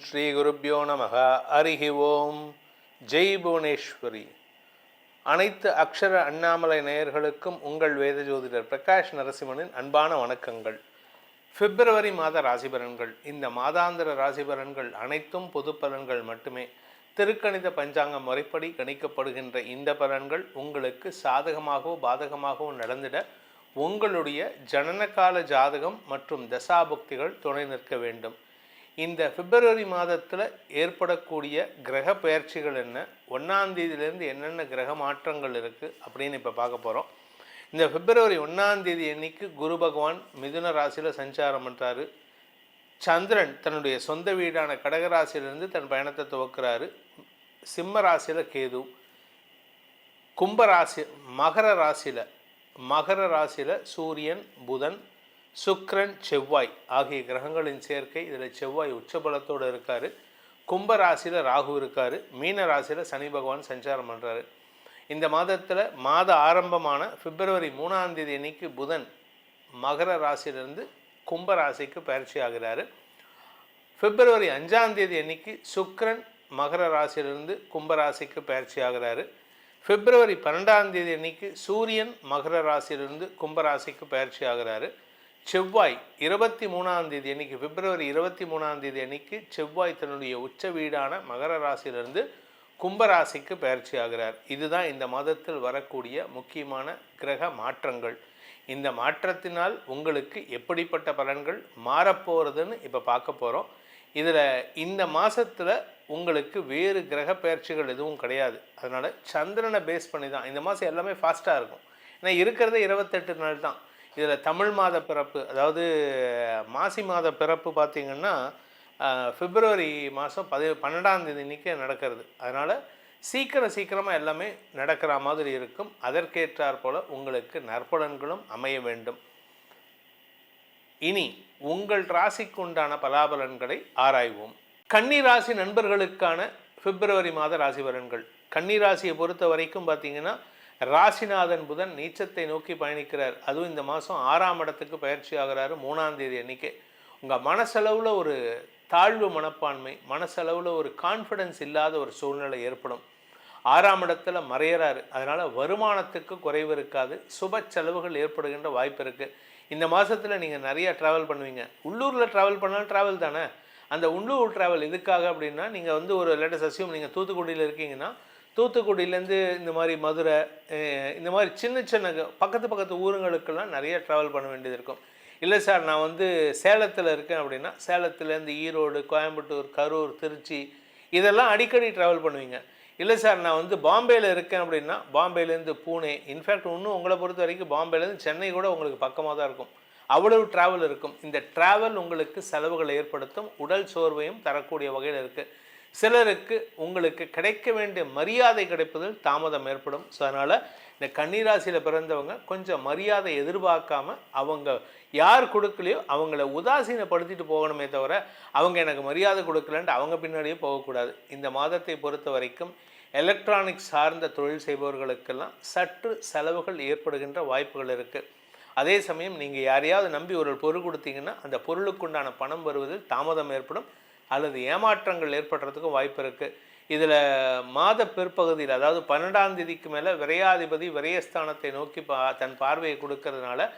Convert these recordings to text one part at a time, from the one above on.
ஸ்ரீ குருப்யோ நமக. ஹரிஹி ஓம். ஜெய் புவனேஸ்வரி. அனைத்து அக்ஷர அண்ணாமலை நேயர்களுக்கும் உங்கள் வேத ஜோதிடர் பிரகாஷ் நரசிம்மனின் அன்பான வணக்கங்கள். பிப்ரவரி மாத ராசி பலன்கள். இந்த மாதாந்திர ராசி பலன்கள் அனைத்தும் பொது பலன்கள் மட்டுமே. திருக்கணித பஞ்சாங்க முறைப்படி கணிக்கப்படுகின்ற இந்த பலன்கள் உங்களுக்கு சாதகமாகவோ பாதகமாகவோ நடந்திட உங்களுடைய ஜனனகால ஜாதகம் மற்றும் தசாபுக்திகள் துணை நிற்க வேண்டும். இந்த பிப்ரவரி மாதத்தில் ஏற்படக்கூடிய கிரக பயிற்சிகள் என்ன, 1ஆம் தேதியிலேருந்து என்னென்ன கிரக மாற்றங்கள் இருக்குது அப்படின்னு இப்போ பார்க்க போகிறோம். இந்த பிப்ரவரி 1ஆம் தேதி அன்னைக்கு குரு பகவான் மிதுன ராசியில் சஞ்சாரம் பண்ணுறாரு. சந்திரன் தன்னுடைய சொந்த வீடான கடகராசியிலிருந்து தன் பயணத்தை துவக்கிறாரு. சிம்ம ராசியில் கேது, கும்பராசி மகர ராசியில் சூரியன், புதன், சுக்கிரன், செவ்வாய் ஆகிய கிரகங்களின் சேர்க்கை. இதில் செவ்வாய் உச்சபலத்தோடு இருக்கார். கும்ப ராசியில் ராகு இருக்கார். மீன ராசியில் சனி பகவான் சஞ்சாரம் பண்ணுறாரு. இந்த மாதத்தில் மாத ஆரம்பமான பிப்ரவரி 3ஆம் தேதி அன்னைக்கு புதன் மகர ராசியிலிருந்து கும்ப ராசிக்கு பயிற்சி ஆகிறாரு. பிப்ரவரி 5ஆம் தேதி அன்னைக்கு சுக்கிரன் மகர ராசியிலிருந்து கும்ப ராசிக்கு பயிற்சி ஆகிறாரு. பிப்ரவரி 12ஆம் தேதி அன்னைக்கு சூரியன் மகர ராசியிலிருந்து கும்பராசிக்கு பயிற்சி ஆகிறாரு. செவ்வாய் 23ஆம் தேதி அன்னைக்கு பிப்ரவரி 23ஆம் தேதி அன்னைக்கு செவ்வாய் தன்னுடைய உச்ச வீடான மகர ராசியிலிருந்து கும்பராசிக்கு பயிற்சி ஆகிறார். இதுதான் இந்த மாதத்தில் வரக்கூடிய முக்கியமான கிரக மாற்றங்கள். இந்த மாற்றத்தினால் உங்களுக்கு எப்படிப்பட்ட பலன்கள் மாறப்போகிறதுன்னு இப்போ பார்க்க போகிறோம். இதில் இந்த மாதத்தில் உங்களுக்கு வேறு கிரக பயிற்சிகள் எதுவும் கிடையாது. அதனால் சந்திரனை பேஸ் பண்ணி தான் இந்த மாதம் எல்லாமே ஃபாஸ்ட்டாக இருக்கும். ஏன்னா இருக்கிறதே 28 நாள் தான். இதில் தமிழ் மாத பிறப்பு, அதாவது மாசி மாத பிறப்பு பார்த்திங்கன்னா பிப்ரவரி மாதம் 12ஆம் தேதி அன்றைக்கி நடக்கிறது. அதனால் சீக்கிரமாக எல்லாமே நடக்கிற மாதிரி இருக்கும். அதற்கேற்றாற் போல் உங்களுக்கு நற்பலன்களும் அமைய வேண்டும். இனி உங்கள் ராசிக்கு உண்டான பலாபலன்களை ஆராய்வோம். கன்னிராசி நண்பர்களுக்கான பிப்ரவரி மாத ராசி பலன்கள். கன்னிராசியை பொறுத்த வரைக்கும் பார்த்திங்கன்னா ராசிநாதன் புதன் நீச்சத்தை நோக்கி பயணிக்கிறார். அதுவும் இந்த மாதம் 6ஆம் இடத்துக்கு பயிற்சி ஆகிறாரு 3ஆம் தேதி அன்றைக்கி. உங்கள் மனசளவில் ஒரு தாழ்வு மனப்பான்மை, மனசளவில் ஒரு கான்ஃபிடென்ஸ் இல்லாத ஒரு சூழ்நிலை ஏற்படும். 6ஆம் இடத்துல மறையிறாரு. அதனால் வருமானத்துக்கு குறைவு இருக்காது. சுப செலவுகள் ஏற்படுகின்ற வாய்ப்பு இருக்குது. இந்த மாதத்தில் நீங்கள் நிறையா ட்ராவல் பண்ணுவீங்க. உள்ளூரில் ட்ராவல் பண்ணாலும் ட்ராவல் தானே. அந்த உள்ளூர் ட்ராவல் எதுக்காக அப்படின்னா, நீங்கள் வந்து ஒரு லேட்டஸ்ட் அசியூம் நீங்கள் தூத்துக்குடியில் இருக்கீங்கன்னா தூத்துக்குடியிலேருந்து இந்த மாதிரி மதுரை, இந்த மாதிரி சின்ன பக்கத்து ஊருங்களுக்கெல்லாம் நிறைய ட்ராவல் பண்ண வேண்டியது இருக்கும். இல்லை சார், நான் வந்து சேலத்தில் இருக்கேன் அப்படின்னா சேலத்துலேருந்து ஈரோடு, கோயம்புத்தூர், கரூர், திருச்சி இதெல்லாம் அடிக்கடி ட்ராவல் பண்ணுவீங்க. இல்லை சார், நான் வந்து பாம்பேயில் இருக்கேன் அப்படின்னா பாம்பேலேருந்து பூனே, இன்ஃபேக்ட் இன்னும் உங்களை பொறுத்த வரைக்கும் பாம்பேலேருந்து சென்னை கூட உங்களுக்கு பக்கமாக தான் இருக்கும். அவ்வளவு ட்ராவல் இருக்கும். இந்த ட்ராவல் உங்களுக்கு செலவுகளை ஏற்படுத்தும், உடல் சோர்வையும் தரக்கூடிய வகையில் இருக்குது. சிலருக்கு உங்களுக்கு கிடைக்க வேண்டிய மரியாதை கிடைப்பதில் தாமதம் ஏற்படும். ஸோ அதனால் இந்த கன்னிராசியில் பிறந்தவங்க கொஞ்சம் மரியாதை எதிர்பார்க்காம அவங்க யார் கொடுக்கலையோ அவங்கள உதாசீனப்படுத்திட்டு போகணுமே தவிர அவங்க எனக்கு மரியாதை கொடுக்கலன்ட்டு அவங்க பின்னாடியே போகக்கூடாது. இந்த மாதத்தை பொறுத்த வரைக்கும் எலக்ட்ரானிக்ஸ் சார்ந்த தொழில் செய்பவர்களுக்கெல்லாம் சற்று செலவுகள் ஏற்படுகின்ற வாய்ப்புகள் இருக்குது. அதே சமயம் நீங்கள் யாரையாவது நம்பி ஒரு பொருள் கொடுத்தீங்கன்னா அந்த பொருளுக்குண்டான பணம் வருவதில் தாமதம் ஏற்படும் அல்லது ஏமாற்றங்கள் ஏற்படுறதுக்கும் வாய்ப்பு இருக்குது. இதில் மாத பிற்பகுதியில், அதாவது 12ஆம் தேதிக்கு மேலே விரையாதிபதி விரயஸ்தானத்தை நோக்கி தன் பார்வையை கொடுக்கறதுனால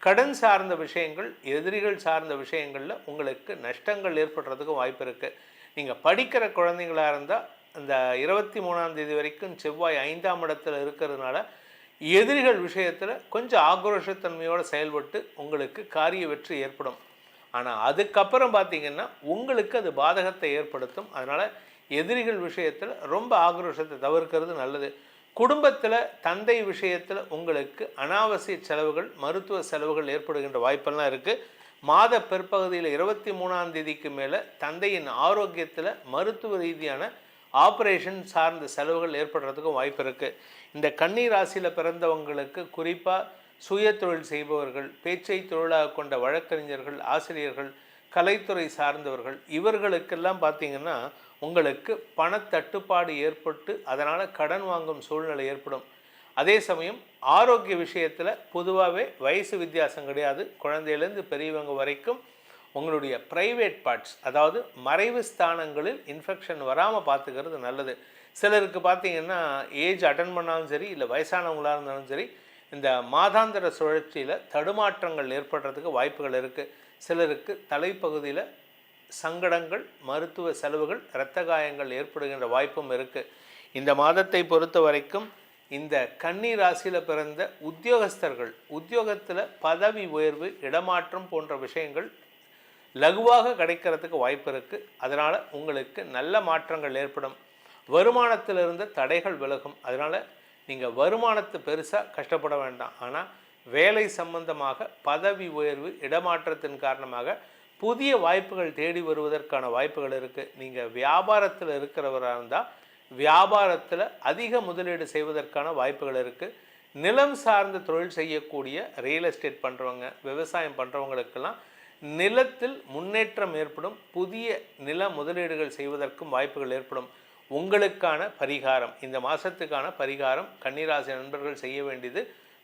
கடன் சார்ந்த விஷயங்கள், எதிரிகள் சார்ந்த விஷயங்களில் உங்களுக்கு நஷ்டங்கள் ஏற்படுறதுக்கும் வாய்ப்பு இருக்குது. நீங்கள் படிக்கிற குழந்தைங்களாக இருந்தால் அந்த 23ஆம் தேதி வரைக்கும் செவ்வாய் 5ஆம் இடத்துல இருக்கிறதுனால எதிரிகள் விஷயத்தில் கொஞ்சம் ஆக்ரோஷத்தன்மையோடு செயல்பட்டு உங்களுக்கு காரிய வெற்றி ஏற்படும். ஆனால் அதுக்கப்புறம் பார்த்திங்கன்னா உங்களுக்கு அது பாதகத்தை ஏற்படுத்தும். அதனால் எதிரிகள் விஷயத்தில் ரொம்ப ஆக்ரோஷத்தை தவிர்க்கிறது நல்லது. குடும்பத்தில் தந்தை விஷயத்தில் உங்களுக்கு அனாவசிய செலவுகள், மருத்துவ செலவுகள் ஏற்படுகின்ற வாய்ப்பெல்லாம் இருக்குது. மாத பிற்பகுதியில் 23ஆம் தேதிக்கு மேலே தந்தையின் ஆரோக்கியத்தில் மருத்துவ ரீதியான ஆப்ரேஷன் சார்ந்த செலவுகள் ஏற்படுறதுக்கும் வாய்ப்பு இருக்குது. இந்த கன்னி ராசியில் பிறந்தவங்களுக்கு குறிப்பாக சுய தொழில் செய்பவர்கள், பேச்சை தொழிலாக கொண்ட வழக்கறிஞர்கள், ஆசிரியர்கள், கலைத்துறை சார்ந்தவர்கள் இவர்களுக்கெல்லாம் பார்த்திங்கன்னா உங்களுக்கு பணத்தட்டுப்பாடு ஏற்பட்டு அதனால் கடன் வாங்கும் சூழ்நிலை ஏற்படும். அதே சமயம் ஆரோக்கிய விஷயத்தில் பொதுவாகவே வயசு வித்தியாசம் கிடையாது. குழந்தையிலேருந்து பெரியவங்க வரைக்கும் உங்களுடைய ப்ரைவேட் பார்ட்ஸ், அதாவது மறைவு ஸ்தானங்களில் இன்ஃபெக்ஷன் வராமல் பார்த்துக்கிறது நல்லது. சிலருக்கு பார்த்திங்கன்னா ஏஜ் அட்டன் பண்ணாலும் சரி, இல்லை வயசானவங்களாக இருந்தாலும் சரி, இந்த மாதாந்திர சுழற்சியில் தடுமாற்றங்கள் ஏற்படுறதுக்கு வாய்ப்புகள் இருக்குது. சிலருக்கு தலைப்பகுதியில் சங்கடங்கள், மருத்துவ செலவுகள், இரத்த காயங்கள் ஏற்படுகின்ற வாய்ப்பும் இருக்குது. இந்த மாதத்தை பொறுத்த வரைக்கும் இந்த கன்னி ராசியில் பிறந்த உத்தியோகஸ்தர்கள் உத்தியோகத்தில் பதவி உயர்வு, இடமாற்றம் போன்ற விஷயங்கள் லகுவாக கிடைக்கிறதுக்கு வாய்ப்பு இருக்குது. அதனால் உங்களுக்கு நல்ல மாற்றங்கள் ஏற்படும். வருமானத்தில் இருந்த தடைகள் விலகும். அதனால் நீங்கள் வருமானத்தை பெருசாக கஷ்டப்பட வேண்டாம். ஆனால் வேலை சம்பந்தமாக பதவி உயர்வு, இடமாற்றத்தின் காரணமாக புதிய வாய்ப்புகள் தேடி வருவதற்கான வாய்ப்புகள் இருக்குது. நீங்கள் வியாபாரத்தில் இருக்கிறவராக இருந்தால் வியாபாரத்தில் அதிக முதலீடு செய்வதற்கான வாய்ப்புகள் இருக்குது. நிலம் சார்ந்த தொழில் செய்யக்கூடிய ரியல் எஸ்டேட் பண்ணுறவங்க, விவசாயம் பண்ணுறவங்களுக்கெல்லாம் நிலத்தில் முன்னேற்றம் ஏற்படும். புதிய நில முதலீடுகள் செய்வதற்கும் வாய்ப்புகள் ஏற்படும். உங்களுக்கான பரிகாரம், இந்த மாதத்துக்கான பரிகாரம் கன்னிராசி நண்பர்கள் செய்ய வேண்டியது,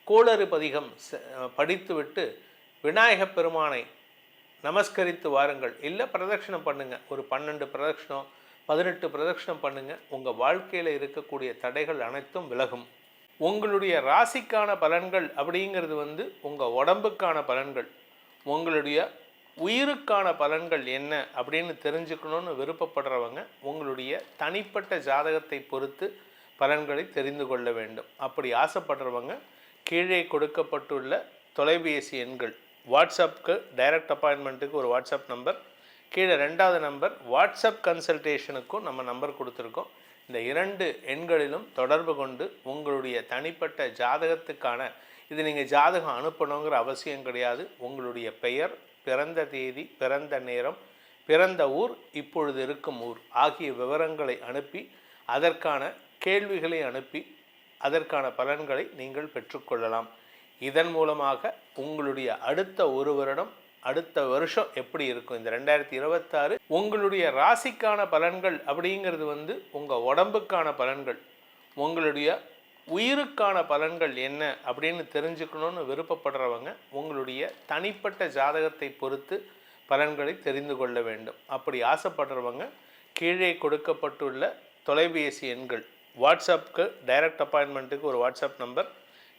கோளறு பதிகம் படித்துவிட்டு விநாயகப் பெருமானை நமஸ்கரித்து வாருங்கள். இல்லை பிரதட்சணம் பண்ணுங்கள். ஒரு 12 பிரதட்சணம் 18 பிரதட்சணம் பண்ணுங்கள். உங்கள் வாழ்க்கையில் இருக்கக்கூடிய தடைகள் அனைத்தும் விலகும். உங்களுடைய ராசிக்கான பலன்கள் அப்படிங்கிறது உங்கள் உடம்புக்கான பலன்கள். உங்களுடைய உயிருக்கான பலன்கள் என்ன அப்படின்னு தெரிஞ்சுக்கணுன்னு விருப்பப்படுறவங்க உங்களுடைய தனிப்பட்ட ஜாதகத்தை பொறுத்து பலன்களை தெரிந்து கொள்ள வேண்டும். அப்படி ஆசைப்படுறவங்க கீழே கொடுக்கப்பட்டுள்ள தொலைபேசி எண்கள், வாட்ஸ்அப்புக்கு டைரக்ட் அப்பாயின்மெண்ட்டுக்கு ஒரு வாட்ஸ்அப் நம்பர், கீழே 2வது நம்பர் வாட்ஸ்அப் கன்சல்டேஷனுக்கும் நம்ம நம்பர் கொடுத்துருக்கோம். இந்த 2 எண்களிலும் தொடர்பு கொண்டு உங்களுடைய தனிப்பட்ட ஜாதகத்துக்கான, இது நீங்கள் ஜாதகம் அனுப்பணுங்கிற அவசியம் கிடையாது. உங்களுடைய பெயர், பிறந்த தேதி, பிறந்த நேரம், பிறந்த ஊர், இப்பொழுது இருக்கும் ஊர் ஆகிய விவரங்களை அனுப்பி அதற்கான கேள்விகளை அனுப்பி அதற்கான பலன்களை நீங்கள் பெற்றுக்கொள்ளலாம். இதன் மூலமாக உங்களுடைய அடுத்த ஒரு வருடம், அடுத்த வருஷம் எப்படி இருக்கும், இந்த 2026 உங்களுடைய ராசிக்கான பலன்கள் அப்படிங்கிறது உங்கள் உடம்புக்கான பலன்கள். உங்களுடைய உயிருக்கான பலன்கள் என்ன அப்படின்னு தெரிஞ்சுக்கணுன்னு விருப்பப்படுறவங்க உங்களுடைய தனிப்பட்ட ஜாதகத்தை பொறுத்து பலன்களை தெரிந்து கொள்ள வேண்டும். அப்படி ஆசைப்படுறவங்க கீழே கொடுக்கப்பட்டுள்ள தொலைபேசி எண்கள், வாட்ஸ்அப்புக்கு டைரக்ட் அப்பாயின்மெண்ட்டுக்கு ஒரு வாட்ஸ்அப் நம்பர்,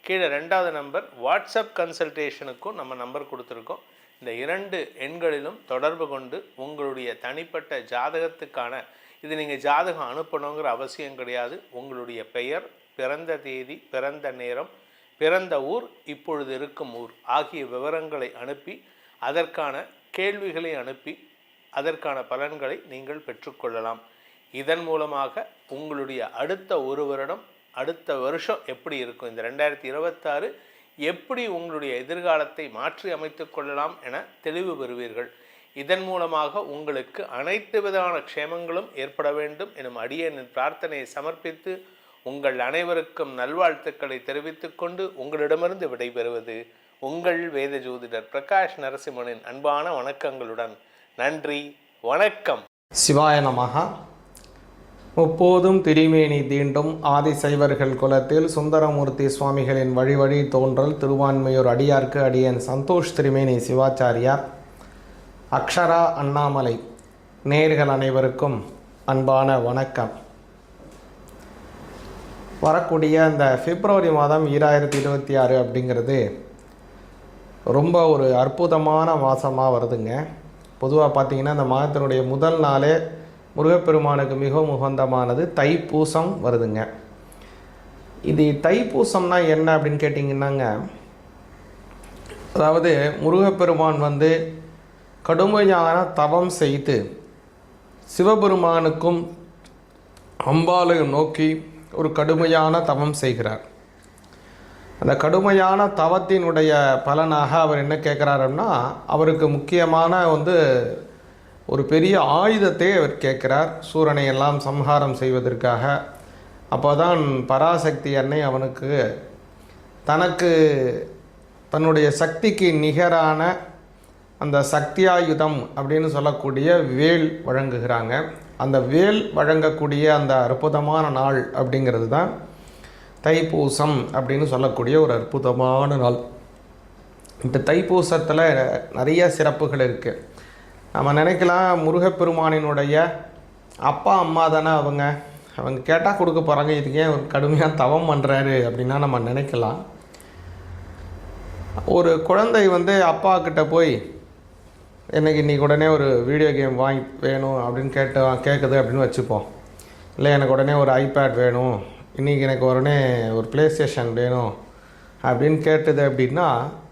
கீழே 2வது நம்பர் வாட்ஸ்அப் கன்சல்டேஷனுக்கும் நம்ம நம்பர் கொடுத்துருக்கோம். இந்த 2 எண்களிலும் தொடர்பு கொண்டு உங்களுடைய தனிப்பட்ட ஜாதகத்துக்கான, இது நீங்கள் ஜாதகம் அனுப்பணுங்கிற அவசியம் கிடையாது. உங்களுடைய பெயர், பிறந்த தேதி, பிறந்த நேரம், பிறந்த ஊர், இப்பொழுது இருக்கும் ஊர் ஆகிய விவரங்களை அனுப்பி அதற்கான கேள்விகளை அனுப்பி அதற்கான பலன்களை நீங்கள் பெற்றுக்கொள்ளலாம். இதன் மூலமாக உங்களுடைய அடுத்த ஒரு வருடம், அடுத்த வருஷம் எப்படி இருக்கும், இந்த 2026 எப்படி உங்களுடைய எதிர்காலத்தை மாற்றி அமைத்து கொள்ளலாம் என தெளிவு பெறுவீர்கள். இதன் மூலமாக உங்களுக்கு அனைத்து விதமான க்ஷேமங்களும் ஏற்பட வேண்டும் எனும் அடியேனின் பிரார்த்தனையை சமர்ப்பித்து உங்கள் அனைவருக்கும் நல்வாழ்த்துக்களை தெரிவித்துக் கொண்டு உங்களிடமிருந்து விடைபெறுவது உங்கள் வேத ஜோதிடர் பிரகாஷ் நரசிம்மனின் அன்பான வணக்கங்களுடன். நன்றி, வணக்கம். சிவாய நமஹ. முப்போதும் திரிமேனி தீண்டும் ஆதிசைவர்கள் குலத்தில் சுந்தரமூர்த்தி சுவாமிகளின் வழி வழி தோன்றல் திருவான்மையூர் அடியார்க்கு அடியேன் சந்தோஷ் திரிமேனி சிவாச்சாரியார். அக்ஷரா அண்ணாமலை நேயர்கள் அனைவருக்கும் அன்பான வணக்கம். வரக்கூடிய அந்த பிப்ரவரி மாதம் 2026 அப்படிங்கிறது ரொம்ப ஒரு அற்புதமான மாதமாக வருதுங்க. பொதுவாக பார்த்திங்கன்னா இந்த மாதத்தினுடைய முதல் நாளே முருகப்பெருமானுக்கு மிகவும் உகந்தமானது தைப்பூசம் வருதுங்க. இது தைப்பூசம்னா என்ன அப்படின்னு கேட்டிங்கன்னாங்க, அதாவது முருகப்பெருமான் கடுமையான தவம் செய்து சிவபெருமானுக்கும் அம்பாளையும் நோக்கி ஒரு கடுமையான தவம் செய்கிறார். அந்த கடுமையான தவத்தினுடைய பலனாக அவர் என்ன கேட்குறாருன்னா, அவருக்கு முக்கியமான ஒரு பெரிய ஆயுதத்தை அவர் கேட்குறார், சூரனை எல்லாம் சம்ஹாரம் செய்வதற்காக. அப்போ தான் பராசக்தி அன்னை அவனுக்கு தனக்கு தன்னுடைய சக்திக்கு நிகரான அந்த சக்தியாயுதம் அப்படின்னு சொல்லக்கூடிய வேல் வழங்குகிறாங்க. அந்த வேல் வழங்கக்கூடிய அந்த அற்புதமான நாள் அப்படிங்கிறது தான் தைப்பூசம் அப்படின்னு சொல்லக்கூடிய ஒரு அற்புதமான நாள். இந்த தைப்பூசத்தில் நிறைய சிறப்புகள் இருக்குது. நம்ம நினைக்கலாம் முருகப்பெருமானினுடைய அப்பா அம்மா தானே அவங்க கேட்டால் கொடுக்க போகிறாங்க, இதுக்கு ஏன் ஒரு கடுமையாக தவம் பண்ணுறாரு அப்படின்னா நம்ம நினைக்கலாம். ஒரு குழந்தை அப்பா கிட்ட போய் எனக்கு இன்றைக்கி உடனே ஒரு வீடியோ கேம் வேணும் அப்படின்னு கேட்குது அப்படின்னு வச்சுப்போம். இல்லை எனக்கு உடனே ஒரு ஐபேட் வேணும், இன்றைக்கி எனக்கு உடனே ஒரு ப்ளே ஸ்டேஷன் வேணும் அப்படின்னு கேட்டுது அப்படின்னா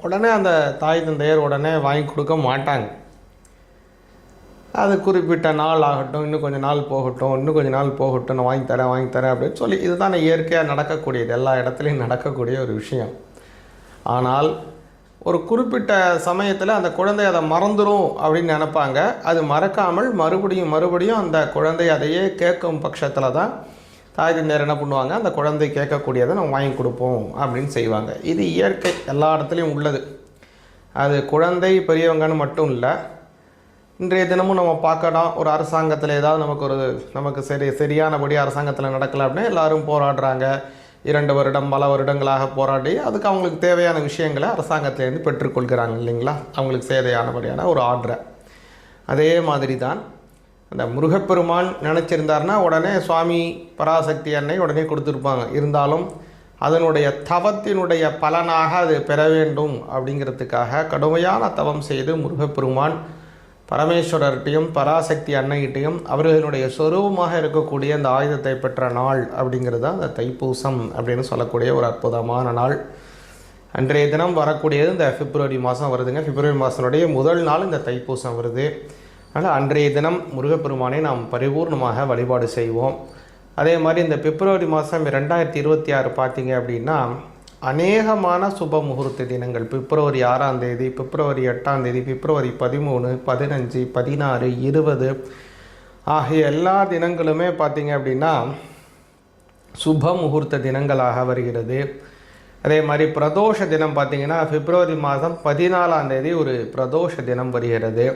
உடனே அந்த தாய் தந்தையர் உடனே வாங்கி கொடுக்க மாட்டாங்க. அது குறிப்பிட்ட நாள் ஆகட்டும், இன்னும் கொஞ்சம் நாள் போகட்டும், நான் வாங்கி தரேன் அப்படின்னு சொல்லி, இதுதான் இயற்கையாக நடக்கக்கூடியது, எல்லா இடத்துலையும் நடக்கக்கூடிய ஒரு விஷயம். ஆனால் ஒரு குறிப்பிட்ட சமயத்தில் அந்த குழந்தை அதை மறந்துடும் அப்படின்னு நினைப்பாங்க. அது மறக்காமல் மறுபடியும் அந்த குழந்தை அதையே கேட்கும் பட்சத்தில் தான் தாய் தந்தையர் என்ன பண்ணுவாங்க, அந்த குழந்தை கேட்கக்கூடியதை நம்ம வாங்கி கொடுப்போம் அப்படின்னு செய்வாங்க. இது இயற்கை, எல்லா இடத்துலையும் உள்ளது. அது குழந்தை பெரியவங்கன்னு மட்டும் இல்லை. இன்றைய தினமும் நம்ம பார்க்கலாம், ஒரு அரசாங்கத்தில் ஏதாவது நமக்கு சரியானபடி அரசாங்கத்தில் நடக்கலை அப்படின்னா எல்லோரும் போராடுறாங்க. 2 வருடம் பல வருடங்களாக போராடி அதுக்கு அவங்களுக்கு தேவையான விஷயங்களை அரசாங்கத்திலேருந்து பெற்றுக்கொள்கிறாங்க இல்லைங்களா, அவங்களுக்கு தேவையானபடியான ஒரு ஆர்டரை. அதே மாதிரி தான் அந்த முருகப்பெருமான் நினச்சிருந்தார்னா உடனே சுவாமி பராசக்தி அன்னை உடனே கொடுத்துருப்பாங்க. இருந்தாலும் அதனுடைய தவத்தினுடைய பலனாக அது பெற வேண்டும் அப்படிங்கிறதுக்காக கடுமையான தவம் செய்து முருகப்பெருமான் பரமேஸ்வரர்கிட்டையும் பராசக்தி அன்னைகிட்டையும் அவர்களுடைய சொரூபமாக இருக்கக்கூடிய அந்த ஆயுதத்தை பெற்ற நாள் அப்படிங்கிறது தான் அந்த தைப்பூசம் அப்படின்னு சொல்லக்கூடிய ஒரு அற்புதமான நாள். அன்றைய தினம் வரக்கூடியது இந்த பிப்ரவரி மாதம் வருதுங்க. பிப்ரவரி மாதத்தினுடைய முதல் நாள் இந்த தைப்பூசம் வருது. அதனால் அன்றைய தினம் முருகப்பெருமானை நாம் பரிபூர்ணமாக வழிபாடு செய்வோம். அதே மாதிரி இந்த பிப்ரவரி மாதம் 2026 பார்த்தீங்க அப்படின்னா அநேகமான சுப முகூர்த்த தினங்கள். பிப்ரவரி 6ஆம் தேதி, பிப்ரவரி 8ஆம் தேதி, பிப்ரவரி 13, 15, 16, 20 ஆகிய எல்லா தினங்களுமே பார்த்திங்க அப்படின்னா சுப முகூர்த்த தினங்களாக வருகிறது. அதே மாதிரி பிரதோஷ தினம் பார்த்திங்கன்னா பிப்ரவரி மாதம் 14ஆம் தேதி ஒரு பிரதோஷ தினம் வருகிறது.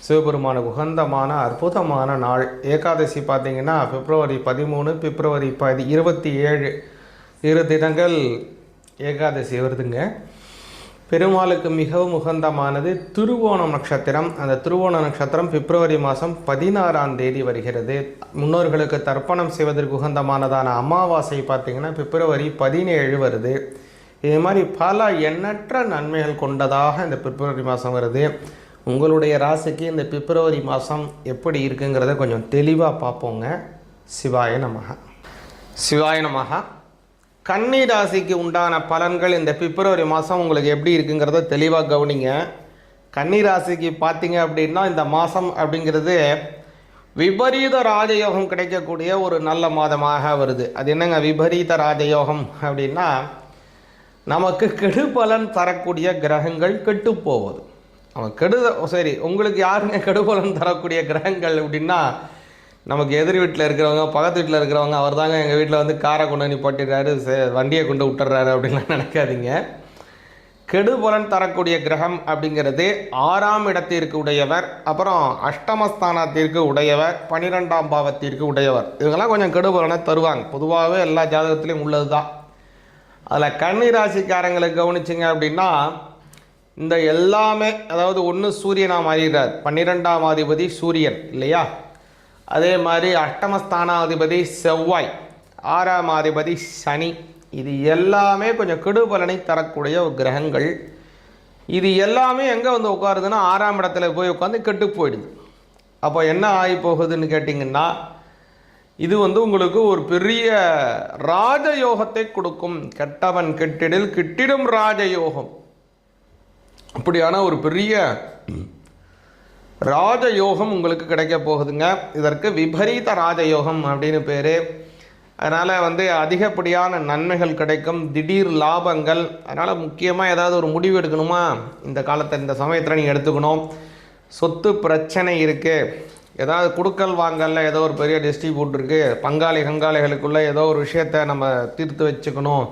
சிவபெருமானுக்கு உகந்தமான அற்புதமான நாள். ஏகாதசி பார்த்திங்கன்னா பிப்ரவரி 13, பிப்ரவரி 27 இரு தினங்கள் ஏகாதசி வருதுங்க. பெருமாளுக்கு மிகவும் உகந்தமானது திருவோணம் நட்சத்திரம். அந்த திருவோண நட்சத்திரம் பிப்ரவரி மாதம் 16ஆம் தேதி வருகிறது. முன்னோர்களுக்கு தர்ப்பணம் செய்வதற்கு உகந்தமானதான அமாவாசை பார்த்திங்கன்னா பிப்ரவரி 17 வருது. இது மாதிரி பல எண்ணற்ற நன்மைகள் கொண்டதாக இந்த பிப்ரவரி மாதம் வருது. உங்களுடைய ராசிக்கு இந்த பிப்ரவரி மாதம் எப்படி இருக்குங்கிறத கொஞ்சம் தெளிவாக பார்ப்போங்க. சிவாய நமஹ. சிவாய நமஹ. கன்னி ராசிக்கு உண்டான பலன்கள் இந்த பிப்ரவரி மாதம் உங்களுக்கு எப்படி இருக்குங்கிறத தெளிவாக கவனிங்க. கன்னி ராசிக்கு பார்த்தீங்க அப்படின்னா இந்த மாதம் அப்படிங்கிறது விபரீத ராஜயோகம் கிடைக்கக்கூடிய ஒரு நல்ல மாதமாக வருது. அது என்னங்க விபரீத ராஜயோகம் அப்படின்னா, நமக்கு கெடு பலன் தரக்கூடிய கிரகங்கள் கெட்டு போவது. சரி, உங்களுக்கு யாருங்க கெடுபலன் தரக்கூடிய கிரகங்கள் அப்படின்னா, நமக்கு எதிர் வீட்டில் இருக்கிறவங்க, பக்கத்து வீட்டில் இருக்கிறவங்க, அவர் தாங்க எங்கள் வீட்டில் காரை கொண்டு நிப்பாட்டிடுறாரு, வண்டியை கொண்டு விட்டுறாரு அப்படின்லாம் நினைக்காதீங்க. கெடுபலன் தரக்கூடிய கிரகம் அப்படிங்கிறது 6ஆம் இடத்திற்கு உடையவர், அப்புறம் அஷ்டமஸ்தானத்திற்கு உடையவர், 12ஆம் பாவத்திற்கு உடையவர். இவங்கெல்லாம் கொஞ்சம் கெடுபலனை தருவாங்க. பொதுவாகவே எல்லா ஜாதகத்துலேயும் உள்ளது தான். அதில் கன்னி ராசிக்காரங்களுக்கு கவனிச்சிங்க அப்படின்னா இந்த எல்லாமே, அதாவது ஒன்று சூரியனாக மாறிடுறார், 12ஆம் அதிபதி சூரியன் இல்லையா, அதே மாதிரி அஷ்டமஸ்தானாதிபதி செவ்வாய், 6ஆம் அதிபதி சனி, இது எல்லாமே கொஞ்சம் கெடுபலனை தரக்கூடிய ஒரு கிரகங்கள். இது எல்லாமே எங்கே உட்காருதுன்னா 6ஆம் இடத்துல போய் உட்காந்து கெட்டு போயிடுது. அப்போ என்ன ஆகி போகுதுன்னு கேட்டிங்கன்னா, இது உங்களுக்கு ஒரு பெரிய ராஜயோகத்தை கொடுக்கும். கெட்டவன் கெட்டிடில் கிட்டிடும் ராஜயோகம், அப்படியான ஒரு பெரிய ராஜயோகம் உங்களுக்கு கிடைக்க போகுதுங்க. இதற்கு விபரீத ராஜயோகம் அப்படின்னு பேர். அதனால் அதிகப்படியான நன்மைகள் கிடைக்கும், திடீர் லாபங்கள். அதனால் முக்கியமாக ஏதாவது ஒரு முடிவு எடுக்கணுமா, இந்த காலத்தை இந்த சமயத்தில் நீங்கள் எடுத்துக்கணும். சொத்து பிரச்சனை இருக்குது, ஏதாவது கொடுக்கல் வாங்கல ஏதோ ஒரு பெரிய டிஸ்ட்ரிபியூட் இருக்குது, பங்காளிகளுக்குள்ளே ஏதோ ஒரு விஷயத்தை நம்ம தீர்த்து வச்சுக்கணும்,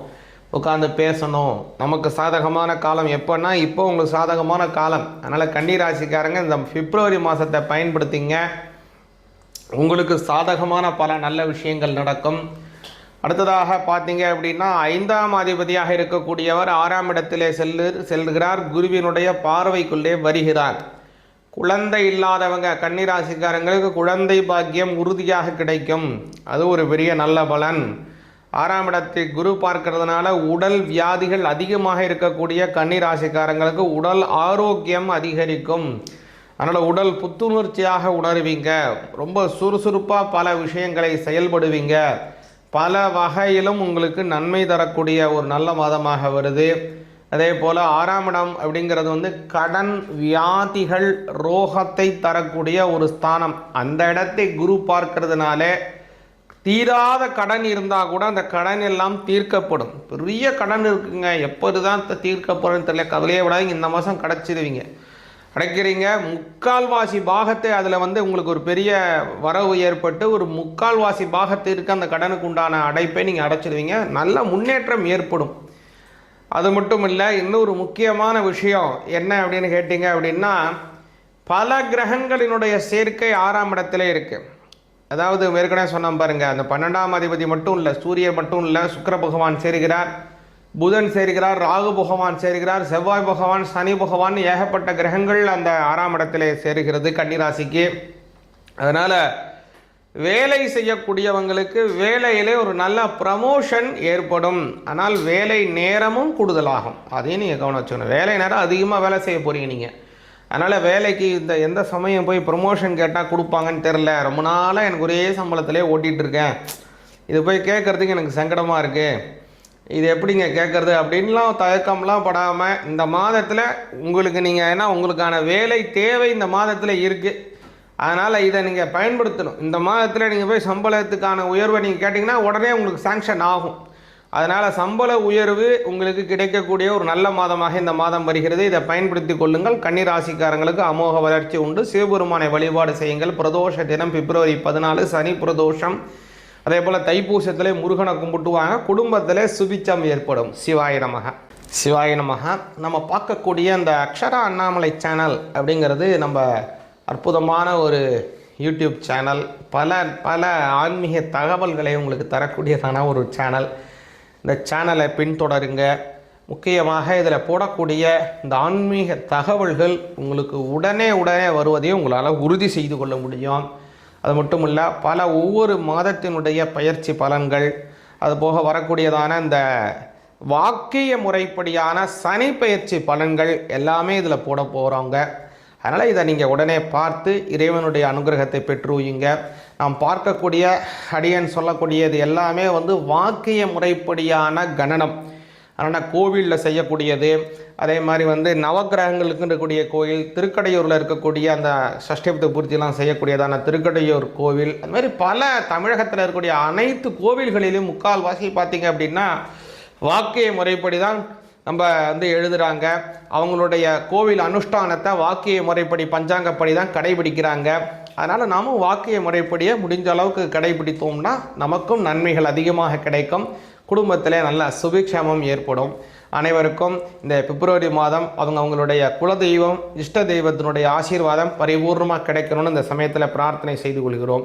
உட்காந்து பேசணும். நமக்கு சாதகமான காலம் எப்போன்னா இப்போ உங்களுக்கு சாதகமான காலம். அதனால் கன்னிராசிக்காரங்க இந்த பிப்ரவரி மாதத்தை பயன்படுத்திங்க, உங்களுக்கு சாதகமான பல நல்ல விஷயங்கள் நடக்கும். அடுத்ததாக பார்த்தீங்க அப்படின்னா 5ஆம் அதிபதியாக இருக்கக்கூடியவர் 6ஆம் இடத்திலே செல்லுகிறார், குருவினுடைய பார்வைக்குள்ளே வருகிறார். குழந்தை இல்லாதவங்க கன்னிராசிக்காரங்களுக்கு குழந்தை பாக்கியம் உறுதியாக கிடைக்கும். அது ஒரு பெரிய நல்ல பலன். 6ஆம் இடத்தை குரு பார்க்கறதுனால உடல் வியாதிகள் அதிகமாக இருக்கக்கூடிய கன்னிராசிக்காரங்களுக்கு உடல் ஆரோக்கியம் அதிகரிக்கும். அதனால் உடல் புத்துணர்ச்சியாக உணர்வீங்க. ரொம்ப சுறுசுறுப்பாக பல விஷயங்களை செயல்படுவீங்க. பல வகையிலும் உங்களுக்கு நன்மை தரக்கூடிய ஒரு நல்ல மாதமாக வருது. அதே போல் 6ஆம் இடம் அப்படிங்கிறது வந்து கடன் வியாதிகள் ரோகத்தை தரக்கூடிய ஒரு ஸ்தானம். அந்த இடத்தை குரு பார்க்கறதுனால தீராத கடன் இருந்தால் கூட அந்த கடன் எல்லாம் தீர்க்கப்படும். பெரிய கடன் இருக்குங்க, எப்போது தான் தீர்க்கப்படும் தெரியல, கவலையே விடாதீங்க, இந்த மாதம் கிடச்சிடுவீங்க. அடைக்கிறீங்க. முக்கால்வாசி பாகத்தை அதில் வந்து உங்களுக்கு ஒரு பெரிய வரவு ஏற்பட்டு ஒரு முக்கால்வாசி பாகத்திற்கு அந்த கடனுக்கு உண்டான அடைப்பை நீங்கள் அடைச்சிடுவீங்க. நல்ல முன்னேற்றம் ஏற்படும். அது மட்டும் இல்லை, இன்னொரு முக்கியமான விஷயம் என்ன அப்படின்னு கேட்டிங்க அப்படின்னா, பல கிரகங்களினுடைய சேர்க்கை 6ஆம் இடத்துல இருக்குது. அதாவது ஏற்கனவே சொன்ன பாருங்க, அந்த 12ஆம் அதிபதி மட்டும் இல்லை, சூரியன் மட்டும் இல்லை, சுக்கிர பகவான் சேர்கிறார், புதன் சேர்கிறார், ராகு பகவான் சேர்கிறார், செவ்வாய் பகவான், சனி பகவான், ஏகப்பட்ட கிரகங்கள் அந்த 6ஆம் இடத்துல சேர்கிறது கன்னிராசிக்கு. அதனால் வேலை செய்யக்கூடியவங்களுக்கு வேலையிலே ஒரு நல்ல ப்ரமோஷன் ஏற்படும். ஆனால் வேலை நேரமும் கூடுதலாகும். அதையும் நீங்கள் கவனம் வச்சுக்கணும். வேலை நேரம் அதிகமாக வேலை செய்ய போகிறீங்க நீங்கள். அதனால் வேலைக்கு எந்த சமயம் போய் ப்ரமோஷன் கேட்டால் கொடுப்பாங்கன்னு தெரில. ரொம்ப நாளாக எனக்கு ஒரே சம்பளத்திலே ஓட்டிகிட்ருக்கேன், இது போய் கேட்குறதுக்கு எனக்கு சங்கடமாக இருக்குது, இது எப்படிங்க கேட்குறது அப்படின்லாம் தயக்கம்லாம் படாமல் இந்த மாதத்தில் உங்களுக்கு நீங்கள் ஏன்னா உங்களுக்கான வேலை தேவை இந்த மாதத்தில் இருக்குது. அதனால் இதை நீங்கள் பயன்படுத்தணும். இந்த மாதத்தில் நீங்கள் போய் சம்பளத்துக்கான உயர்வை நீங்கள் கேட்டிங்கன்னா உடனே உங்களுக்கு சாங்ஷன் ஆகும். அதனால் சம்பள உயர்வு உங்களுக்கு கிடைக்கக்கூடிய ஒரு நல்ல மாதமாக இந்த மாதம் வருகிறது. இதை பயன்படுத்தி கொள்ளுங்கள். கன்னிராசிக்காரங்களுக்கு அமோக வளர்ச்சி உண்டு. சிவபெருமானை வழிபாடு செய்யுங்கள். பிரதோஷ தினம் பிப்ரவரி 14 சனி பிரதோஷம். அதே போல் தைப்பூசத்திலே முருகனை கும்பிட்டுவாங்க. குடும்பத்திலே சுபிச்சம் ஏற்படும். சிவாய நமக. சிவாய நமக. நம்ம பார்க்கக்கூடிய அந்த அக்ஷரா அண்ணாமலை சேனல் அப்படிங்கிறது நம்ம அற்புதமான ஒரு யூடியூப் சேனல். பல ஆன்மீக தகவல்களை உங்களுக்கு தரக்கூடியதான ஒரு சேனல். இந்த சேனலை பின்தொடருங்க. முக்கியமாக இதில் போடக்கூடிய இந்த ஆன்மீக தகவல்கள் உங்களுக்கு உடனே வருவதையும் உங்களால் உறுதி செய்து கொள்ள முடியும். அது மட்டும் இல்லை, ஒவ்வொரு மாதத்தினுடைய பயிற்சி பலன்கள், அதுபோக வரக்கூடியதான இந்த வாக்கிய முறைப்படியான சனி பயிற்சி பலன்கள் எல்லாமே இதில் போட போகிறோங்க. அதனால் இதை நீங்கள் உடனே பார்த்து இறைவனுடைய அனுகிரகத்தை பெற்றுவீங்க. நாம் பார்க்கக்கூடிய அடியன் சொல்லக்கூடியது எல்லாமே வந்து வாக்கிய முறைப்படியான கணனம். அதனால் கோவிலில் செய்யக்கூடியது, அதே மாதிரி வந்து நவக்கிரகங்களுக்கு இருக்கக்கூடிய கோயில், திருக்கடையூரில் இருக்கக்கூடிய அந்த சஷ்டிபத்து பூர்த்தியெல்லாம் செய்யக்கூடியதான திருக்கடையூர் கோவில், அது மாதிரி பல தமிழகத்தில் இருக்கக்கூடிய அனைத்து கோவில்களிலும் முக்கால்வாசி பார்த்திங்க அப்படின்னா வாக்கிய முறைப்படி தான் நம்ம வந்து எழுதுகிறாங்க. அவங்களுடைய கோவில் அனுஷ்டானத்தை வாக்கிய முறைப்படி பஞ்சாங்கப்படி தான் கடைபிடிக்கிறாங்க. அதனால் நாமும் வாக்கிய முறைப்படியே முடிஞ்ச அளவுக்கு கடைபிடித்தோம்னா நமக்கும் நன்மைகள் அதிகமாக கிடைக்கும். குடும்பத்தில் நல்ல சுபிக்ஷமம் ஏற்படும். அனைவருக்கும் இந்த பிப்ரவரி மாதம் அவங்களுடைய குலதெய்வம் இஷ்ட தெய்வத்தினுடைய ஆசீர்வாதம் பரிபூர்ணமாக கிடைக்கணும்னு இந்த சமயத்தில் பிரார்த்தனை செய்து கொள்கிறோம்.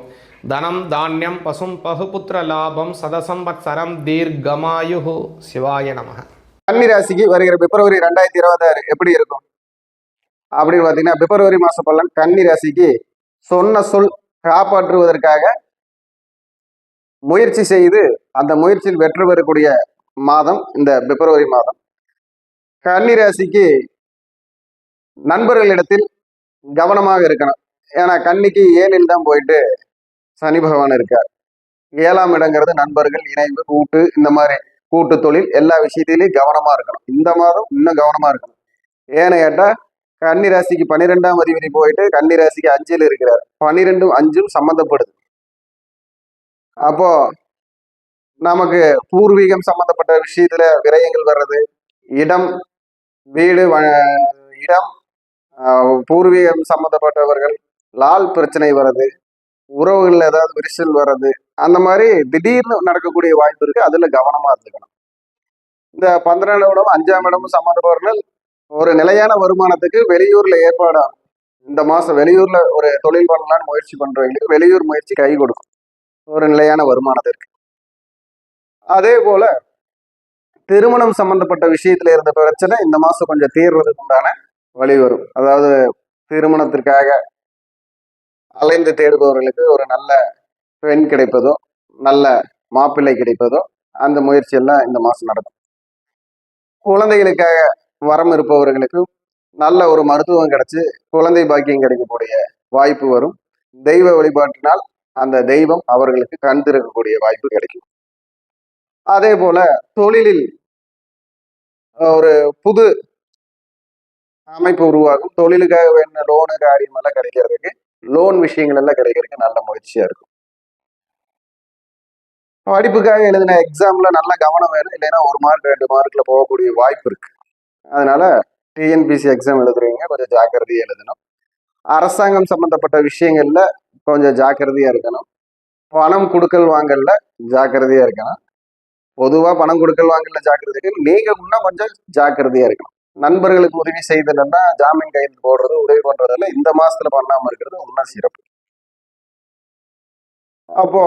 தனம் தானியம் பசும் பகுபுத்திர லாபம் சதசம்பத்சரம் தீர்க்கமாயு. சிவாய நமக. கன்னிராசிக்கு வருகிற பிப்ரவரி 2026 எப்படி இருக்கும் அப்படின்னு பார்த்தீங்கன்னா, பிப்ரவரி மாச பலன் கன்னிராசிக்கு சொன்ன சொல் காப்பாற்றுவதற்காக முயற்சி செய்து அந்த முயற்சியில் வெற்றி பெறக்கூடிய மாதம் இந்த பிப்ரவரி மாதம். கன்னிராசிக்கு நண்பர்களிடத்தில் கவனமாக இருக்கணும். ஏன்னா கன்னிக்கு 7ல் தான் போயிட்டு சனி பகவான் இருக்கார். 7ஆம் இடங்கிறது நண்பர்கள், இணைவு, கூட்டு, இந்த மாதிரி கூட்டு தொழில் எல்லா விஷயத்திலையும் கவனமா இருக்கணும். இந்த மாதம் இன்னும் கவனமா இருக்கணும். ஏன்னு கேட்டா கன்னிராசிக்கு 12ஆம் அதிபதி போயிட்டு கன்னிராசிக்கு 5ல் இருக்கிறார். 12ம் 5ம் சம்பந்தப்படுது. அப்போ நமக்கு பூர்வீகம் சம்பந்தப்பட்ட விஷயத்துல விரயங்கள் வர்றது, இடம் வீடு இடம் பூர்வீகம் சம்பந்தப்பட்டவர்கள் லால் பிரச்சனை வர்றது, உறவுகள் ஏதாவது விரிசல் வர்றது, அந்த மாதிரி திடீர்னு நடக்கக்கூடிய வாய்ப்பு இருக்கு. அதுல கவனமா இருந்துக்கணும். இந்த 12ஆம் இடம் 5ஆம் இடமும் சம்பந்தப்பட்டவர்கள் ஒரு நிலையான வருமானத்துக்கு வெளியூர்ல ஏற்பாடாகும். இந்த மாசம் வெளியூர்ல ஒரு தொழில் பண்ணலான்னு முயற்சி பண்றவங்களுக்கு வெளியூர் முயற்சி கை கொடுக்கும், ஒரு நிலையான வருமானத்திற்கு. அதே போல திருமணம் சம்பந்தப்பட்ட விஷயத்துல இருந்த பிரச்சனை இந்த மாசம் கொஞ்சம் தீர்றதுக்கு உண்டான வழி வரும். அதாவது திருமணத்திற்காக அலைந்து தேடுபவர்களுக்கு ஒரு நல்ல பெண் கிடைப்பதோ நல்ல மாப்பிள்ளை கிடைப்பதோ அந்த முயற்சியெல்லாம் இந்த மாசம் நடக்கும். குழந்தைகளுக்காக வரம் இருப்பவர்களுக்கு நல்ல ஒரு மருத்துவம் கிடைச்சு குழந்தை பாக்கியம் கிடைக்கக்கூடிய வாய்ப்பு வரும். தெய்வ வழிபாட்டினால் அந்த தெய்வம் அவர்களுக்கு கண் திறக்கக்கூடிய வாய்ப்பு கிடைக்கும். அதே போல தொழிலில் ஒரு புது அமைப்பு உருவாகும். தொழிலுக்காக வேண்டிய லோனு காரியம் எல்லாம் கிடைக்கிறதுக்கு, லோன் விஷயங்கள் எல்லாம் கிடைக்கிறதுக்கு நல்ல முயற்சியா இருக்கும். படிப்புக்காக எழுதின எக்ஸாம்ல நல்ல கவனம் வேணும். இல்லைன்னா 1 மார்க் 2 மார்க்ல போகக்கூடிய வாய்ப்பு இருக்கு. அதனால டிஎன்பிசி எக்ஸாம் எழுதுறீங்க, கொஞ்சம் ஜாக்கிரதையா எழுதணும். அரசாங்கம் சம்பந்தப்பட்ட விஷயங்கள்ல கொஞ்சம் ஜாக்கிரதையா இருக்கணும். பணம் கொடுக்கல் வாங்கல்ல ஜாக்கிரதையா இருக்கணும். பொதுவா பணம் கொடுக்கல் வாங்கல ஜாக்கிரதை, நீங்க இன்னும் கொஞ்சம் ஜாக்கிரதையா இருக்கணும். நண்பர்களுக்கு உதவி செய்ததுன்னா ஜாமீன் கையெழுத்து போடுறது, உதவி பண்றதெல்லாம் இந்த மாசத்துல பண்ணாம இருக்கிறது இன்னும் சிறப்பு. அப்போ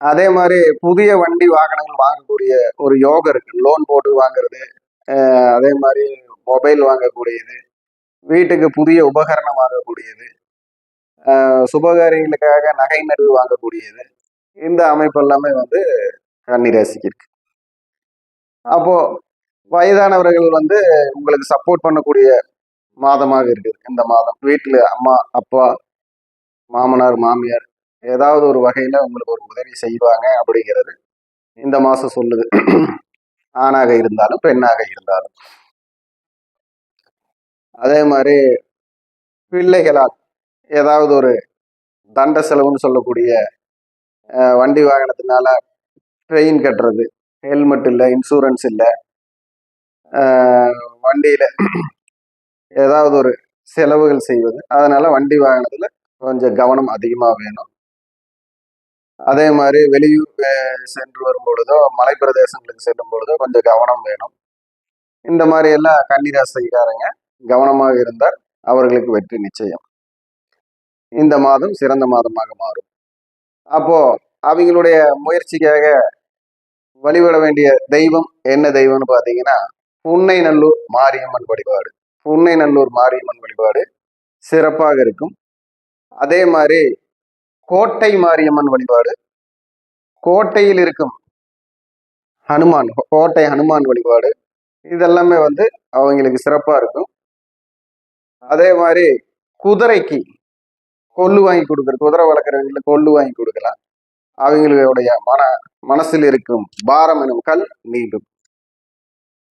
அதே மாதிரி புதிய வண்டி வாகனங்கள் வாங்கக்கூடிய ஒரு யோகம் இருக்கு. லோன் போட்டு வாங்குறது, அதே மாதிரி மொபைல் வாங்கக்கூடியது, வீட்டுக்கு புதிய உபகரணம் வாங்கக்கூடியது, சுபகாரியங்களுக்காக நகை நடுவு வாங்கக்கூடியது, இந்த அமைப்பு எல்லாமே வந்து கன்னிராசிக்கு இருக்கு. அப்போ வயதானவர்கள் வந்து உங்களுக்கு சப்போர்ட் பண்ணக்கூடிய மாதமாக இருக்குது இந்த மாதம். வீட்டுல அம்மா அப்பா மாமனார் மாமியார் ஏதாவது ஒரு வகையில உங்களுக்கு ஒரு உதவி செய்வாங்க அப்படிங்கிறது இந்த மாசம் சொல்லுது. ஆணாக இருந்தாலும் பெண்ணாக இருந்தாலும். அதே மாதிரி பிள்ளைகளால் ஏதாவது ஒரு தண்ட செலவுன்னு சொல்லக்கூடிய வண்டி வாகனத்தினால ட்ரெயின் கட்டுறது, ஹெல்மெட் இல்லை, இன்சூரன்ஸ் இல்லை, வண்டியில ஏதாவது ஒரு செலவுகள் செய்வது, அதனால வண்டி வாகனத்துல கொஞ்சம் கவனம் அதிகமா வேணும். அதே மாதிரி வெளியூர் சென்று வரும் பொழுதோ மலை பிரதேசங்களுக்கு செல்லும் பொழுதோ கொஞ்சம் கவனம் வேணும். இந்த மாதிரி எல்லாம் கன்னிராசிக்காரங்க கவனமாக இருந்தால் அவர்களுக்கு வெற்றி நிச்சயம். இந்த மாதம் சிறந்த மாதமாக மாறும். அப்போ அவங்களுடைய முயற்சிக்காக வழிபட வேண்டிய தெய்வம் என்ன தெய்வம்னு பார்த்தீங்கன்னா, புன்னைநல்லூர் மாரியம்மன் வழிபாடு. புன்னைநல்லூர் மாரியம்மன் வழிபாடு சிறப்பாக இருக்கும். அதே மாதிரி கோட்டை மாரியம்மன் வழிபாடு, கோட்டையில் இருக்கும் ஹனுமான், கோட்டை ஹனுமான் வழிபாடு, இதெல்லாமே வந்து அவங்களுக்கு சிறப்பா இருக்கும். அதே மாதிரி குதிரைக்கு கொள்ளு வாங்கி கொடுக்குறது, குதிரை வளர்க்குறவங்களுக்கு கொள்ளு வாங்கி கொடுக்கலாம். அவங்களுடைய மனசில் இருக்கும் பாரம் எனும் கல் நீங்கும்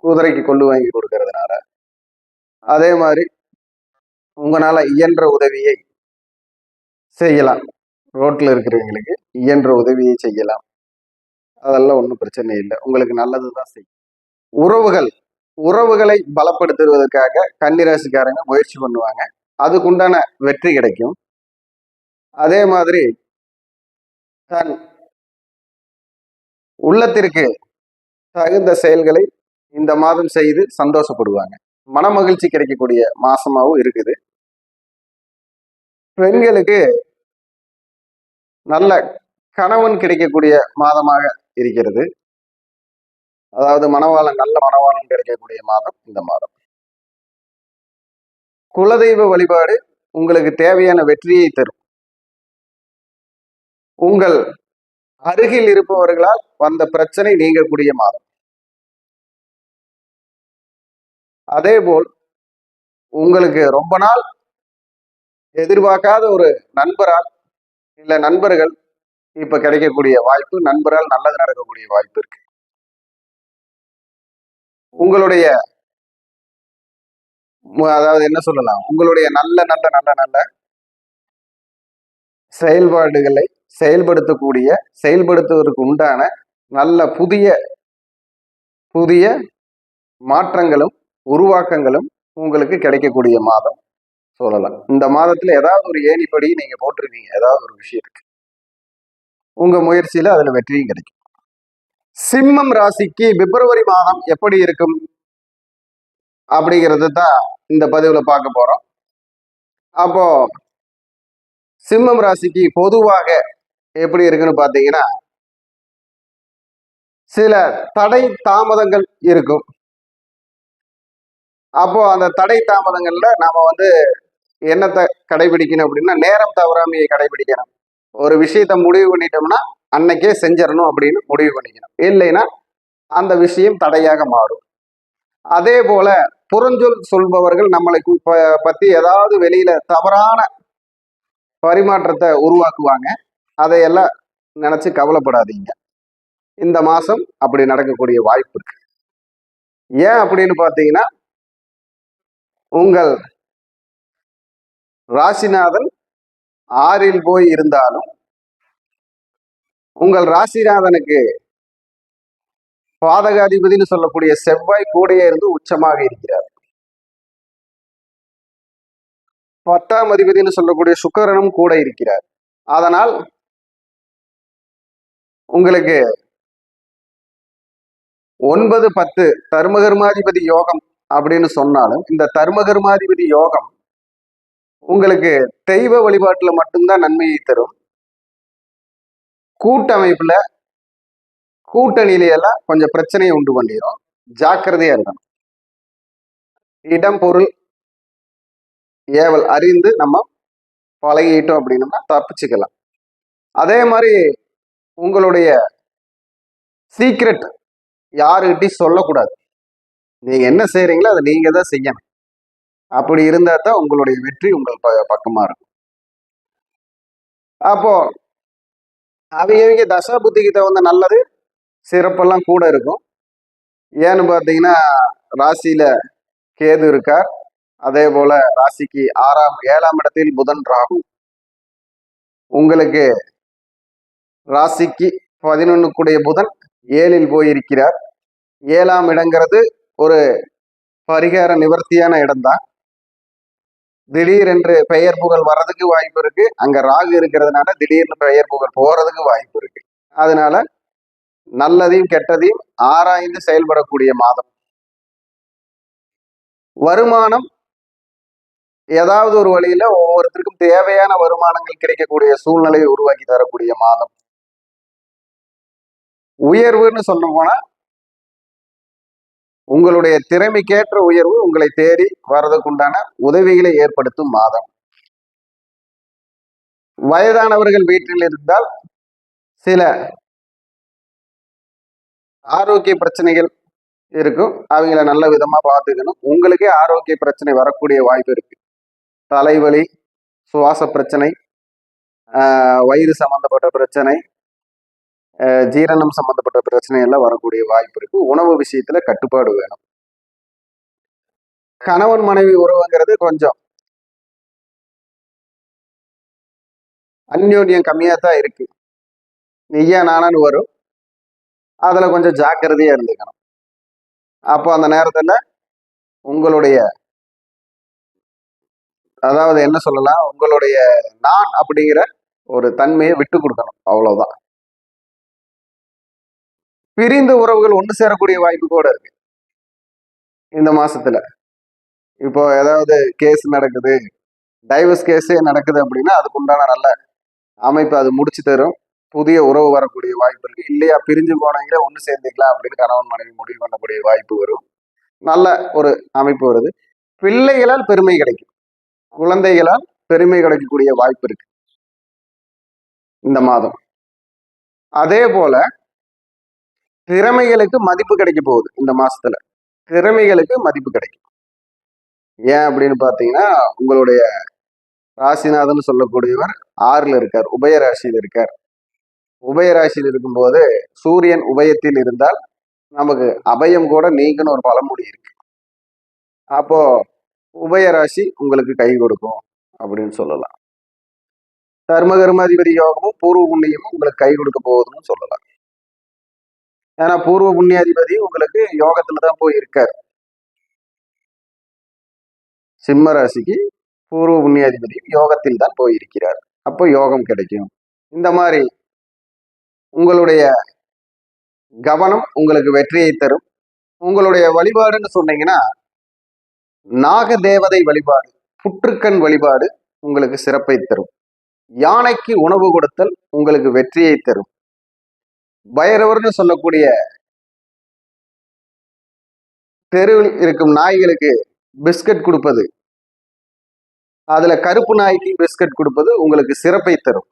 குதிரைக்கு கொள்ளு வாங்கி கொடுக்கறதுனால. அதே மாதிரி உங்களால இயன்ற உதவியை செய்யலாம். ரோட்ல இருக்கிறவங்களுக்கு இயன்ற உதவியை செய்யலாம். அதெல்லாம் ஒன்றும் பிரச்சனை இல்லை, உங்களுக்கு நல்லதுதான் செய்யும். உறவுகளை பலப்படுத்துவதற்காக கன்னிராசிக்காரங்க முயற்சி பண்ணுவாங்க. அதுக்குண்டான வெற்றி கிடைக்கும். அதே மாதிரி தன் உள்ளத்திற்கு தகுந்த செயல்களை இந்த மாதம் செய்து சந்தோஷப்படுவாங்க. மன மகிழ்ச்சி கிடைக்கக்கூடிய மாசமாவும் இருக்குது. பெண்களுக்கு நல்ல கணவன் கிடைக்கக்கூடிய மாதமாக இருக்கிறது. அதாவது நல்ல மணவாளன் கிடைக்கக்கூடிய மாதம் இந்த மாதம். குலதெய்வ வழிபாடு உங்களுக்கு தேவையான வெற்றியை தரும். உங்கள் அருகில் இருப்பவர்களால் வந்த பிரச்சனை நீங்கக்கூடிய மாதம். அதே போல் உங்களுக்கு ரொம்ப நாள் எதிர்பார்க்காத ஒரு நண்பரால் இல்ல நண்பர்கள் இப்ப கிடைக்கக்கூடிய வாய்ப்பு, நண்பரால் நல்லது நடக்கக்கூடிய வாய்ப்பு இருக்கு. உங்களுடைய அதாவது என்ன சொல்லலாம், உங்களுடைய நல்ல நல்ல நல்ல நல்ல செயல்பாடுகளை செயல்படுத்துவதற்கு உண்டான நல்ல புதிய புதிய மாற்றங்களும் உருவாக்கங்களும் உங்களுக்கு கிடைக்கக்கூடிய மாதம் சொல்லலாம். இந்த மாதத்துல ஏதாவது ஒரு ஏணிப்படி நீங்க போட்டிருக்கீங்க, ஏதாவது ஒரு விஷயத்துக்கு உங்க முயற்சியில அதுல வெற்றியும் கிடைக்கும். சிம்மம் ராசிக்கு பிப்ரவரி மாதம் எப்படி இருக்கும் அப்படிங்கிறது தான் இந்த பதிவுல பார்க்க போறோம். அப்போ சிம்மம் ராசிக்கு பொதுவாக எப்படி இருக்குன்னு பாத்தீங்கன்னா, சில தடை தாமதங்கள் இருக்கும். அப்போ அந்த தடை தாமதங்கள்ல நாம வந்து என்னத்தை கடைபிடிக்கணும் அப்படின்னா, நேரம் தவறாமையை கடைபிடிக்கணும். ஒரு விஷயத்த முடிவு பண்ணிட்டோம்னா அன்னைக்கே செஞ்சிடணும் அப்படின்னு முடிவு பண்ணிக்கணும். இல்லைன்னா அந்த விஷயம் தடையாக மாறும். அதே போல புறஞ்சொல் சொல்பவர்கள் நம்மளை பத்தி ஏதாவது வெளியில தவறான பரிமாற்றத்தை உருவாக்குவாங்க. அதையெல்லாம் நினைச்சு கவலைப்படாதீங்க. இந்த மாசம் அப்படி நடக்கக்கூடிய வாய்ப்பு இருக்கு. ஏன் அப்படின்னு பார்த்தீங்கன்னா, உங்கள் ராசிநாதன் 6ல் போய் இருந்தாலும் உங்கள் ராசிநாதனுக்கு பாதகாதிபதினு சொல்லக்கூடிய செவ்வாய் கூடையே இருந்து உச்சமாக இருக்கிறார். 10ஆம் அதிபதினு சொல்லக்கூடிய சுக்கிரனும் கூட இருக்கிறார். அதனால் உங்களுக்கு 9, 10 தர்மகர்மாதிபதி யோகம் அப்படின்னு சொன்னாலும், இந்த தர்மகர்மாதிபதி யோகம் உங்களுக்கு தெய்வ வழிபாட்டுல மட்டும்தான் நன்மையை தரும். கூட்டமைப்புல கூட்டணியில கொஞ்சம் பிரச்சனையை உண்டு பண்ணிடும். ஜாக்கிரதையா இருக்கணும். இடம் பொருள் ஏவல் அறிந்து நம்ம பழகிட்டோம் அப்படின்னா தப்பிச்சுக்கலாம். அதே மாதிரி உங்களுடைய சீக்ரெட் யாருக்கிட்டையும் சொல்லக்கூடாது. நீங்க என்ன செய்யறீங்களோ அதை நீங்க தான் செய்யணும். அப்படி இருந்தா தான் உங்களுடைய வெற்றி உங்கள் பக்கமா இருக்கும். அப்போ அவங்க தசா புத்திக்கு தகுந்த நல்லது சிறப்பெல்லாம் கூட இருக்கும். ஏன்னு பார்த்தீங்கன்னா, ராசியில கேது இருக்கார். அதே போல ராசிக்கு 7ஆம் இடத்தில் புதன் ராகு. உங்களுக்கு ராசிக்கு 11 புதன் 7ல் போயிருக்கிறார். 7ஆம் இடங்கிறது ஒரு பரிகார நிவர்த்தியான இடம்தான். திடீரென்று பெயர் புகழ் வர்றதுக்கு வாய்ப்பு இருக்கு. அங்க ராகு இருக்கிறதுனால திடீர்னு பெயர் புகழ் போறதுக்கு வாய்ப்பு இருக்கு. அதனால நல்லதையும் கெட்டதையும் ஆராய்ந்து செயல்படக்கூடிய மாதம். வருமானம் ஏதாவது ஒரு வழியில ஒவ்வொருத்தருக்கும் தேவையான வருமானங்கள் கிடைக்கக்கூடிய சூழ்நிலையை உருவாக்கி தரக்கூடிய மாதம். உயர்வுன்னு சொல்ல போனா உங்களுடைய திறமைக்கேற்ற உயர்வு உங்களை தேடி வர்றதுக்குண்டான உதவிகளை ஏற்படுத்தும் மாதம். வயதானவர்கள் வீட்டில் இருந்தால் சில ஆரோக்கிய பிரச்சனைகள் இருக்கும். அவங்கள நல்ல விதமா பார்த்துக்கணும். உங்களுக்கே ஆரோக்கிய பிரச்சனை வரக்கூடிய வாய்ப்பு இருக்கு. தலைவலி, சுவாச பிரச்சனை, வயிறு சம்பந்தப்பட்ட பிரச்சனை, ஜீரணம் சம்பந்தப்பட்ட பிரச்சனை எல்லாம் வரக்கூடிய வாய்ப்பு இருக்கு. உணவு விஷயத்துல கட்டுப்பாடு வேணும். கணவன் மனைவி உறவுங்கிறது கொஞ்சம் அந்யோன்யம் கம்மியா தான் இருக்கு. நீயா நானான்னு வரும். அதுல கொஞ்சம் ஜாக்கிரதையா இருந்துக்கணும். அப்போ அந்த நேரத்துல உங்களுடைய அதாவது என்ன சொல்லலாம், உங்களுடைய நான் அப்படிங்கிற ஒரு தன்மையை விட்டு கொடுக்கணும். அவ்வளவுதான். பிரிந்த உறவுகள் ஒன்று சேரக்கூடிய வாய்ப்பு கூட இருக்கு இந்த மாசத்துல. இப்போ ஏதாவது கேஸ் நடக்குது, டைவர்ஸ் கேஸே நடக்குது அப்படின்னா அதுக்கு உண்டான நல்ல அமைப்பு அது முடிச்சு தரும். புதிய உறவு வரக்கூடிய வாய்ப்பு இருக்கு. இல்லையா பிரிஞ்சு போனவங்களே ஒன்று சேர்ந்துக்கலாம் அப்படின்னு கணவன் மனைவி முடிவு பண்ணக்கூடிய வாய்ப்பு வரும். நல்ல ஒரு அமைப்பு வருது. பிள்ளைகளால் பெருமை கிடைக்கும். குழந்தைகளால் பெருமை கிடைக்கக்கூடிய வாய்ப்பு இருக்கு இந்த மாதம். அதே போல திறமைகளுக்கு மதிப்பு கிடைக்க போகுது இந்த மாசத்துல. திறமைகளுக்கு மதிப்பு கிடைக்கும். ஏன் அப்படின்னு பாத்தீங்கன்னா, உங்களுடைய ராசிநாதன் சொல்லக்கூடியவர் 6ல் இருக்கார், உபயராசியில் இருக்கார். உபயராசியில் இருக்கும்போது சூரியன் உபயத்தில் இருந்தால் நமக்கு அபயம் கூட நீங்கன்னு ஒரு பழமொழி இருக்கு. அப்போ உபயராசி உங்களுக்கு கை கொடுக்கும் அப்படின்னு சொல்லலாம். தர்மகர்மாதிபதி யோகமும் பூர்வ புண்ணியமும் உங்களுக்கு கை கொடுக்க போகுதுன்னு சொல்லலாம். ஏன்னா பூர்வ புண்ணியாதிபதி உங்களுக்கு யோகத்துல தான் போய் இருக்காரு. சிம்ம ராசிக்கு பூர்வ புண்ணியாதிபதி யோகத்தில் தான் போயிருக்கிறார். அப்போ யோகம் கிடைக்கும். இந்த மாதிரி உங்களுடைய கவனம் உங்களுக்கு வெற்றியை தரும். உங்களுடைய வழிபாடுன்னு சொன்னீங்கன்னா, நாக தேவதை வழிபாடு, புற்றுக்கண் வழிபாடு உங்களுக்கு சிறப்பை தரும். யானைக்கு உணவு கொடுத்தல் உங்களுக்கு வெற்றியை தரும். பைரவர்னு சொல்லக்கூடிய தெருவில் இருக்கும் நாய்களுக்கு பிஸ்கட் கொடுப்பது அதுல கருப்பு நாய்க்கு பிஸ்கட் கொடுப்பது உங்களுக்கு சிறப்பை தரும்.